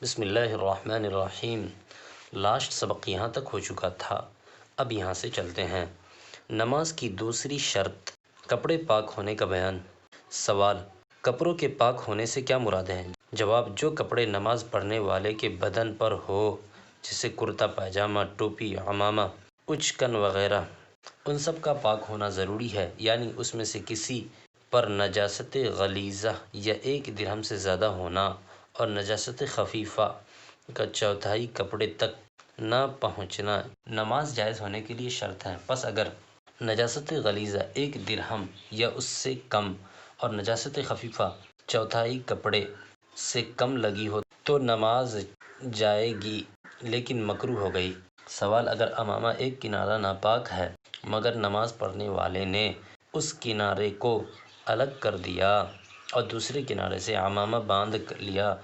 بسم اللہ الرحمن الرحیم۔ لاسٹ سبق یہاں تک ہو چکا تھا، اب یہاں سے چلتے ہیں۔ نماز کی دوسری شرط، کپڑے پاک ہونے کا بیان۔ سوال، کپڑوں کے پاک ہونے سے کیا مراد ہے؟ جواب، جو کپڑے نماز پڑھنے والے کے بدن پر ہو، جیسے کرتا پائجامہ، ٹوپی، عمامہ، اچکن وغیرہ، ان سب کا پاک ہونا ضروری ہے، یعنی اس میں سے کسی پر نجاست غلیظہ یا 1 درہم سے زیادہ ہونا اور نجاست خفیفہ کا چوتھائی کپڑے تک نہ پہنچنا نماز جائز ہونے کے لیے شرط ہے۔ پس اگر نجاست غلیظہ 1 درہم یا اس سے کم اور نجاست خفیفہ چوتھائی کپڑے سے کم لگی ہو تو نماز جائے گی لیکن مکروہ ہو گئی۔ سوال، اگر عمامہ ایک کنارہ ناپاک ہے مگر نماز پڑھنے والے نے اس کنارے کو الگ کر دیا اور دوسرے کنارے سے عمامہ باندھ لیا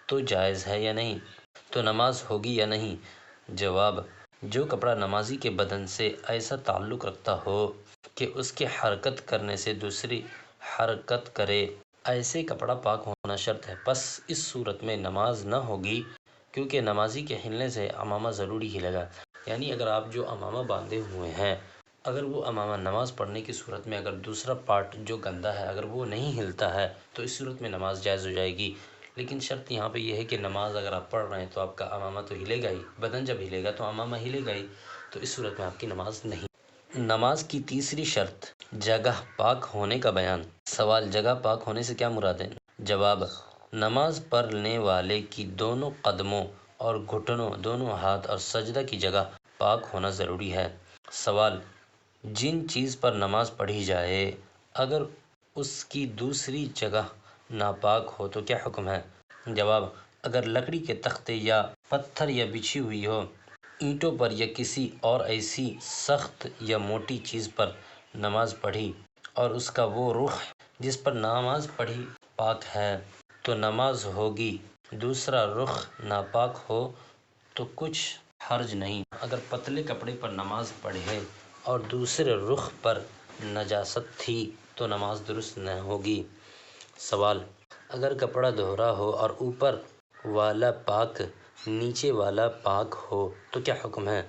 تو جائز ہے یا نہیں؟ تو نماز ہوگی یا نہیں؟ جواب، جو کپڑا نمازی کے بدن سے ایسا تعلق رکھتا ہو کہ اس کے حرکت کرنے سے دوسری حرکت کرے، ایسے کپڑا پاک ہونا شرط ہے، پس اس صورت میں نماز نہ ہوگی، کیونکہ نمازی کے ہلنے سے عمامہ ضروری ہلے گا۔ یعنی اگر آپ جو عمامہ باندھے ہوئے ہیں، اگر وہ عمامہ نماز پڑھنے کی صورت میں اگر دوسرا پارٹ جو گندا ہے اگر وہ نہیں ہلتا ہے تو اس صورت میں نماز جائز ہو جائے گی۔ لیکن شرط یہاں پہ یہ ہے کہ نماز اگر آپ پڑھ رہے ہیں تو آپ کا عمامہ تو ہلے گا ہی، بدن جب ہلے گا تو عمامہ ہلے گا ہی، تو اس صورت میں آپ کی نماز نہیں۔ نماز کی تیسری شرط، جگہ پاک ہونے کا بیان۔ سوال، جگہ پاک ہونے سے کیا مراد ہے؟ جواب، نماز پڑھنے والے کی دونوں قدموں اور گھٹنوں، دونوں ہاتھ اور سجدہ کی جگہ پاک ہونا ضروری ہے۔ سوال، جن چیز پر نماز پڑھی جائے اگر اس کی دوسری جگہ ناپاک ہو تو کیا حکم ہے؟ جواب، اگر لکڑی کے تختے یا پتھر یا بچھی ہوئی ہو اینٹوں پر یا کسی اور ایسی سخت یا موٹی چیز پر نماز پڑھی اور اس کا وہ رخ جس پر نماز پڑھی پاک ہے تو نماز ہوگی، دوسرا رخ ناپاک ہو تو کچھ حرج نہیں۔ اگر پتلے کپڑے پر نماز پڑھے اور دوسرے رخ پر نجاست تھی تو نماز درست نہ ہوگی۔ سوال، اگر کپڑا دوہرا ہو اور اوپر والا پاک نیچے والا پاک ہو تو کیا حکم ہے؟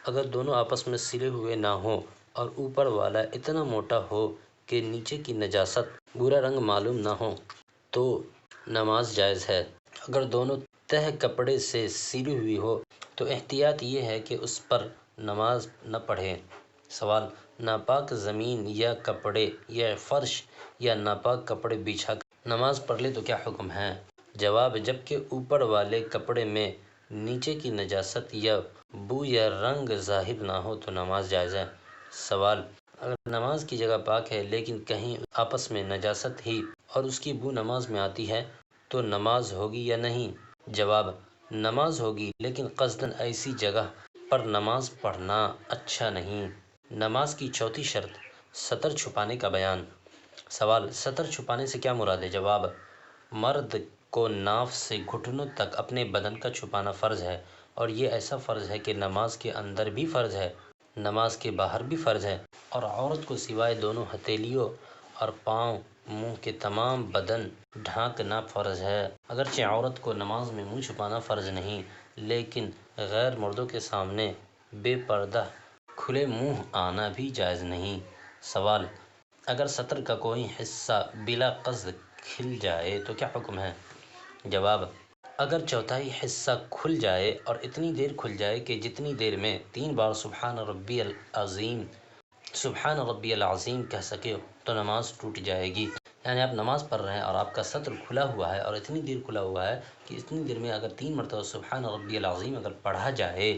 اگر دونوں آپس میں سلے ہوئے نہ ہوں اور اوپر والا اتنا موٹا ہو کہ نیچے کی نجاست برا رنگ معلوم نہ ہو تو نماز جائز ہے۔ اگر دونوں تہہ کپڑے سے سلی ہوئی ہو تو احتیاط یہ ہے کہ اس پر نماز نہ پڑھیں۔ سوال، ناپاک زمین یا کپڑے یا فرش یا ناپاک کپڑے بچھا کر نماز پڑھ لے تو کیا حکم ہے؟ جواب، جبکہ اوپر والے کپڑے میں نیچے کی نجاست یا بو یا رنگ ظاہر نہ ہو تو نماز جائز ہے۔ سوال، اگر نماز کی جگہ پاک ہے لیکن کہیں آپس میں نجاست ہی اور اس کی بو نماز میں آتی ہے تو نماز ہوگی یا نہیں؟ جواب، نماز ہوگی لیکن قصداً ایسی جگہ پر نماز پڑھنا اچھا نہیں۔ نماز کی چوتھی شرط، سطر چھپانے کا بیان۔ سوال، سطر چھپانے سے کیا مراد ہے؟ جواب، مرد کو ناف سے گھٹنوں تک اپنے بدن کا چھپانا فرض ہے، اور یہ ایسا فرض ہے کہ نماز کے اندر بھی فرض ہے، نماز کے باہر بھی فرض ہے، اور عورت کو سوائے دونوں ہتھیلیوں اور پاؤں، منہ کے تمام بدن ڈھانکنا فرض ہے۔ اگرچہ عورت کو نماز میں منہ چھپانا فرض نہیں، لیکن غیر مردوں کے سامنے بے پردہ کھلے منہ آنا بھی جائز نہیں۔ سوال، اگر سطر کا کوئی حصہ بلا قصد کھل جائے تو کیا حکم ہے؟ جواب، اگر چوتھائی حصہ کھل جائے اور اتنی دیر کھل جائے کہ جتنی دیر میں 3 بار سبحان ربی العظیم، سبحان ربی العظیم کہہ سکے تو نماز ٹوٹ جائے گی۔ یعنی آپ نماز پڑھ رہے ہیں اور آپ کا سطر کھلا ہوا ہے اور اتنی دیر کھلا ہوا ہے کہ اتنی دیر میں اگر 3 مرتبہ سبحان ربی العظیم اگر پڑھا جائے،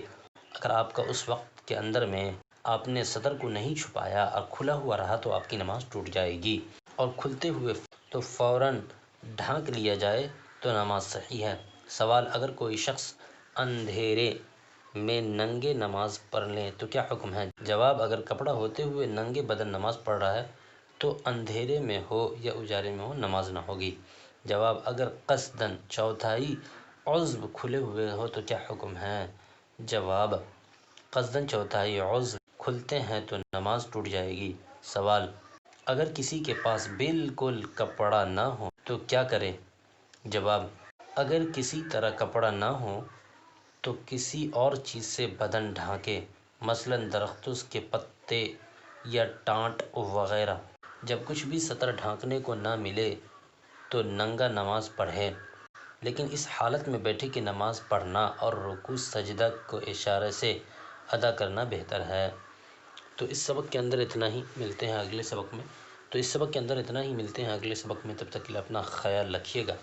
اگر آپ کا اس وقت کے اندر میں آپ نے سطر کو نہیں چھپایا اور کھلا ہوا رہا تو آپ کی نماز ٹوٹ جائے گی، اور کھلتے ہوئے تو فوراً ڈھانک لیا جائے تو نماز صحیح ہے۔ سوال، اگر کوئی شخص اندھیرے میں ننگے نماز پڑھ لے تو کیا حکم ہے؟ جواب، اگر کپڑا ہوتے ہوئے ننگے بدن نماز پڑھ رہا ہے تو اندھیرے میں ہو یا اجالے میں ہو نماز نہ ہوگی۔ جواب، اگر قصداً چوتھائی عضو کھلے ہوئے ہو تو کیا حکم ہے؟ جواب، قصداً چوتھائی عضو کھلتے ہیں تو نماز ٹوٹ جائے گی۔ سوال، اگر کسی کے پاس بالکل کپڑا نہ ہو تو کیا کرے؟ جواب، اگر کسی طرح کپڑا نہ ہو تو کسی اور چیز سے بدن ڈھانکے، مثلاً درختوں کے پتے یا ٹانٹ وغیرہ۔ جب کچھ بھی سطر ڈھانکنے کو نہ ملے تو ننگا نماز پڑھے، لیکن اس حالت میں بیٹھے کہ نماز پڑھنا اور رکوع سجدہ کو اشارے سے ادا کرنا بہتر ہے۔ تو اس سبق کے اندر اتنا ہی، ملتے ہیں اگلے سبق میں۔ تب تک کے لیے اپنا خیال رکھیے گا۔